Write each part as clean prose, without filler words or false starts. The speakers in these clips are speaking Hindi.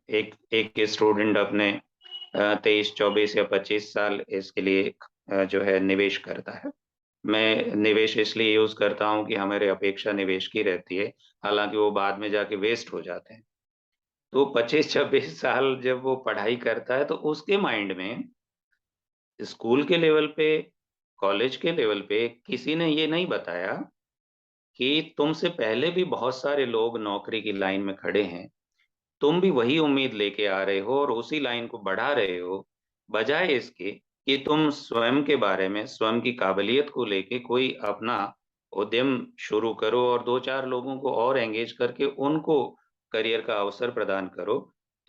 एक एक स्टूडेंट अपने 23 24 या 25 साल इसके लिए जो है निवेश करता है। मैं निवेश इसलिए यूज करता हूँ कि हमारी अपेक्षा निवेश की रहती है, हालांकि वो बाद में जाके वेस्ट हो जाते हैं। तो 25 26 साल जब वो पढ़ाई करता है तो उसके माइंड में स्कूल के लेवल पे, कॉलेज के लेवल पे किसी ने ये नहीं बताया कि तुमसे पहले भी बहुत सारे लोग नौकरी की लाइन में खड़े हैं, तुम भी वही उम्मीद लेके आ रहे हो और उसी लाइन को बढ़ा रहे हो, बजाय इसके कि तुम स्वयं के बारे में, स्वयं की काबिलियत को लेके कोई अपना उद्यम शुरू करो और दो चार लोगों को और एंगेज करके उनको करियर का अवसर प्रदान करो।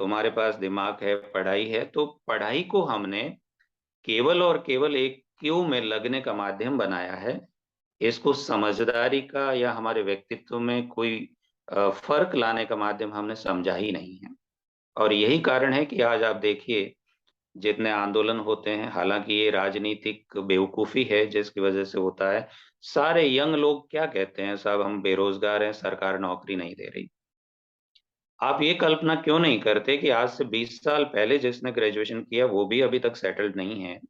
तुम्हारे पास दिमाग है, पढ़ाई है, तो पढ़ाई को हमने केवल और केवल एक क्यू में लगने का माध्यम बनाया है। इसको समझदारी का या हमारे व्यक्तित्व में कोई फर्क लाने का माध्यम हमने समझा ही नहीं है। और यही कारण है कि आज आप देखिए जितने आंदोलन होते हैं, हालांकि ये राजनीतिक बेवकूफी है जिसकी वजह से होता है। सारे यंग लोग क्या कहते हैं, साहब हम बेरोजगार हैं, सरकार नौकरी नहीं दे रही। आप ये कल्पना क्यों नहीं करते कि आज से 20 साल पहले जिसने ग्रेजुएशन किया वो भी अभी तक सेटल्ड नहीं है,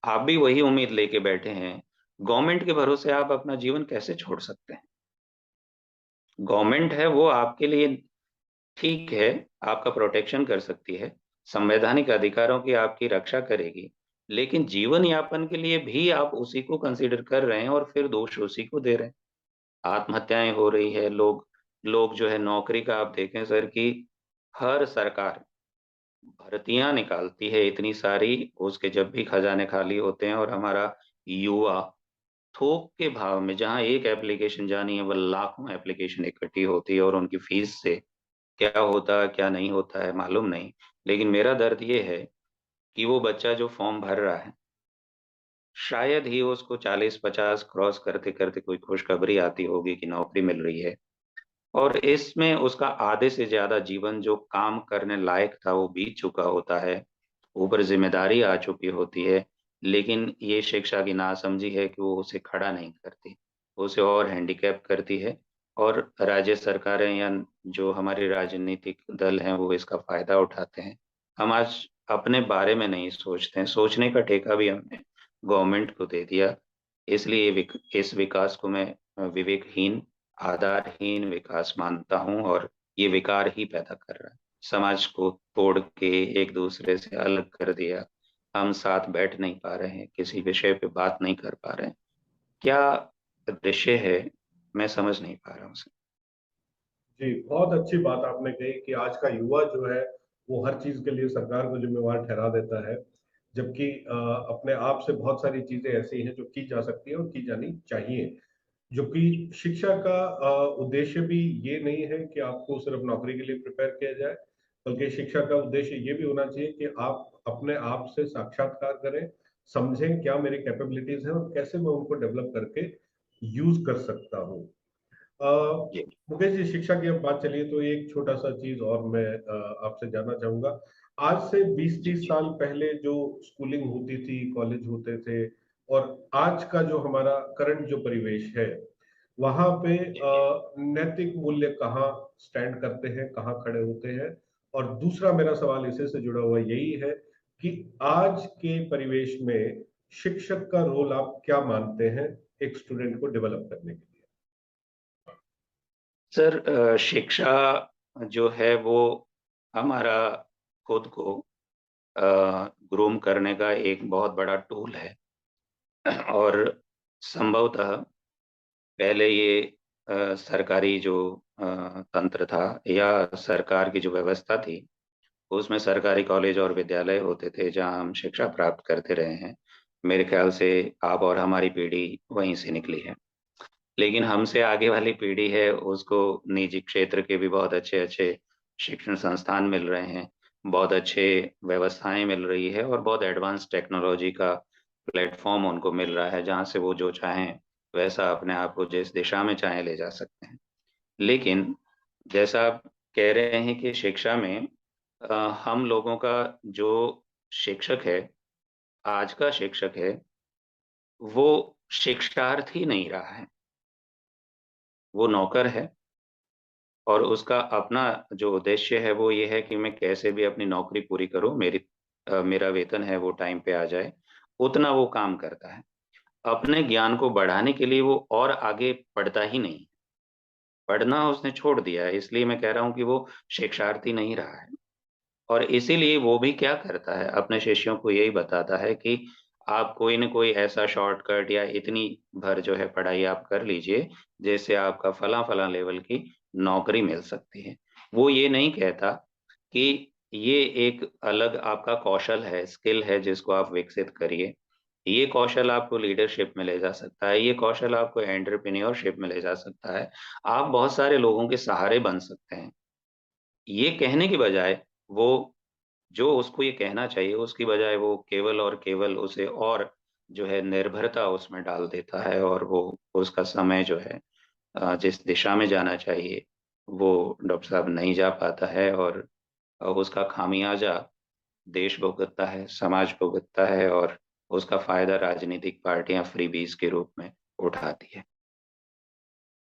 आप भी वही उम्मीद लेके बैठे हैं। गवर्नमेंट के भरोसे आप अपना जीवन कैसे छोड़ सकते हैं? गवर्नमेंट है वो आपके लिए ठीक है, आपका प्रोटेक्शन कर सकती है, संवैधानिक अधिकारों की आपकी रक्षा करेगी, लेकिन जीवन यापन के लिए भी आप उसी को कंसीडर कर रहे हैं और फिर दोष उसी को दे रहे हैं। आत्महत्याएं हो रही है, लोग लोग जो है नौकरी का, आप देखें सर कि हर सरकार भर्तियां निकालती है इतनी सारी, उसके जब भी खजाने खाली होते हैं और हमारा युवा थोक के भाव में, जहां एक एप्लीकेशन जानी है वह लाखों एप्लीकेशन इकट्ठी होती है और उनकी फीस से क्या होता है क्या नहीं होता है मालूम नहीं। लेकिन मेरा दर्द ये है कि वो बच्चा जो फॉर्म भर रहा है, शायद ही उसको 40 50 क्रॉस करते करते कोई खुशखबरी आती होगी कि नौकरी मिल रही है, और इसमें उसका आधे से ज्यादा जीवन जो काम करने लायक था वो बीत चुका होता है, ऊपर जिम्मेदारी आ चुकी होती है। लेकिन ये शिक्षा की नासमझी है कि वो उसे खड़ा नहीं करती, उसे और हैंडीकैप करती है। और राज्य सरकारें या जो हमारे राजनीतिक दल हैं वो इसका फायदा उठाते हैं। हम आज अपने बारे में नहीं सोचते हैं, सोचने का ठेका भी हमने गवर्नमेंट को दे दिया। इसलिए इस विकास को मैं विवेकहीन, आधारहीन विकास मानता हूँ, और ये विकार ही पैदा कर रहा है। समाज को तोड़ के एक दूसरे से अलग कर दिया, हम साथ बैठ नहीं पा रहे हैं, किसी विषय पे बात नहीं कर पा रहे हैं। क्या दृश्य है, मैं समझ नहीं पा रहा हूँ सर। जी, बहुत अच्छी बात आपने कही कि आज का युवा जो है वो हर चीज के लिए सरकार को जिम्मेवार ठहरा देता है, जबकि अपने आप से बहुत सारी चीजें ऐसी हैं जो की जा सकती है और की जानी चाहिए। जो कि शिक्षा का उद्देश्य भी ये नहीं है कि आपको सिर्फ नौकरी के लिए प्रिपेयर किया जाए, बल्कि शिक्षा का उद्देश्य ये भी होना चाहिए कि आप अपने आप से साक्षात्कार करें, समझें क्या मेरी कैपेबिलिटीज हैं और कैसे मैं उनको डेवलप करके यूज कर सकता हूँ। अ, जी। मुकेश जी, शिक्षा की अब बात चलिए तो एक छोटा सा चीज और मैं आपसे जानना चाहूंगा। आज से 20 30 जी। साल पहले जो स्कूलिंग होती थी, कॉलेज होते थे, और आज का जो हमारा करंट जो परिवेश है, वहां पे जी। नैतिक मूल्य कहाँ स्टैंड करते हैं, कहाँ खड़े होते हैं? और दूसरा मेरा सवाल इसी से जुड़ा हुआ यही है कि आज के परिवेश में शिक्षक का रोल आप क्या मानते हैं एक स्टूडेंट को डेवलप करने के लिए? सर शिक्षा जो है वो हमारा खुद को ग्रूम करने का एक बहुत बड़ा टूल है। और संभवतः पहले ये सरकारी जो तंत्र था या सरकार की जो व्यवस्था थी, उसमें सरकारी कॉलेज और विद्यालय होते थे जहां हम शिक्षा प्राप्त करते रहे हैं। मेरे ख्याल से आप और हमारी पीढ़ी वहीं से निकली है। लेकिन हमसे आगे वाली पीढ़ी है, उसको निजी क्षेत्र के भी बहुत अच्छे अच्छे शिक्षण संस्थान मिल रहे हैं, बहुत अच्छे व्यवस्थाएं मिल रही है और बहुत एडवांस टेक्नोलॉजी का प्लेटफॉर्म उनको मिल रहा है जहाँ से वो जो चाहें वैसा अपने आप को जिस दिशा में चाहें ले जा सकते हैं। लेकिन जैसा आप कह रहे हैं कि शिक्षा में हम लोगों का जो शिक्षक है, आज का शिक्षक है, वो शिक्षार्थी नहीं रहा है, वो नौकर है। और उसका अपना जो उद्देश्य है वो ये है कि मैं कैसे भी अपनी नौकरी पूरी करूँ, मेरा वेतन है वो टाइम पे आ जाए, उतना वो काम करता है। अपने ज्ञान को बढ़ाने के लिए वो और आगे पढ़ता ही नहीं। पढ़ना उसने छोड़ दिया है, इसलिए मैं कह रहा हूँ कि वो शिक्षार्थी नहीं रहा है। और इसीलिए वो भी क्या करता है, अपने शिष्यों को यही बताता है कि आप कोई न कोई ऐसा शॉर्टकट या इतनी भर जो है पढ़ाई आप कर लीजिए, जिससे आपका फलाँ-फलाँ लेवल की नौकरी मिल सकती है। वो ये नहीं कहता कि ये एक अलग आपका कौशल है, स्किल है जिसको आप विकसित करिए। ये कौशल आपको लीडरशिप में ले जा सकता है, ये कौशल आपको एंटरप्रेन्योरशिप में ले जा सकता है। आप बहुत सारे लोगों के सहारे बन सकते हैं। ये कहने की बजाय वो जो उसको ये कहना चाहिए, उसकी बजाय वो केवल और केवल उसे और जो है निर्भरता उसमें डाल देता है और वो उसका समय जो है जिस दिशा में जाना चाहिए, वो डॉक्टर साहब नहीं जा पाता है और उसका खामियाज़ा देश भुगतता है, समाज भुगतता है और उसका फ़ायदा राजनीतिक पार्टियाँ फ्रीबीज़ के रूप में उठाती है।